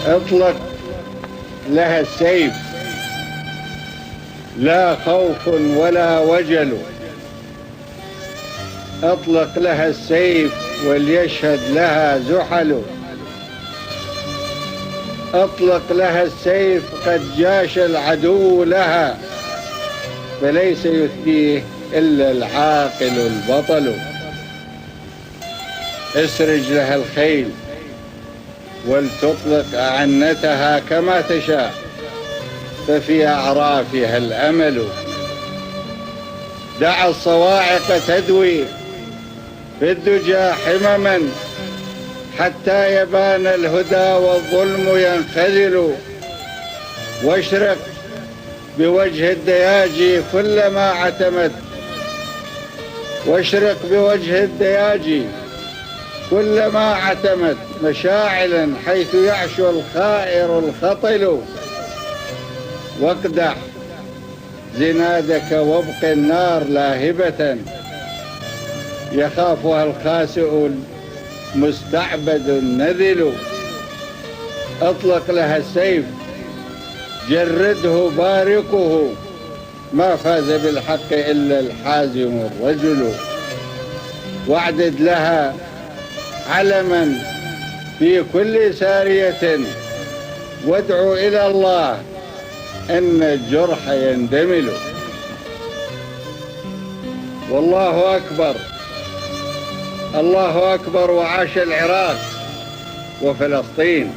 اطلق لها السيف، لا خوف ولا وجل. اطلق لها السيف وليشهد لها زحل. اطلق لها السيف قد جاش العدو لها، فليس يثنيه إلا العاقل البطل. اسرج لها الخيل ولتطلق أعنتها كما تشاء، ففي أعرافها الأمل. دع الصواعق تدوي في الدجى حمما، حتى يبان الهدى والظلم ينخذل. واشرق بوجه الدياجي كلما عتمت، واشرق بوجه الدياجي كلما عتمت، مشاعلا حيث يعشو الخائر الخطل. واقدح زنادك وابق النار لاهبة، يخافها الخاسئ المستعبد النذل. اطلق لها السيف جرده بارقه، ما فاز بالحق إلا الحازم الرجل. واعدد لها علما في كل سارية، وادعو إلى الله أن الجرح يندمل. والله أكبر، الله أكبر، وعاش العراق وفلسطين.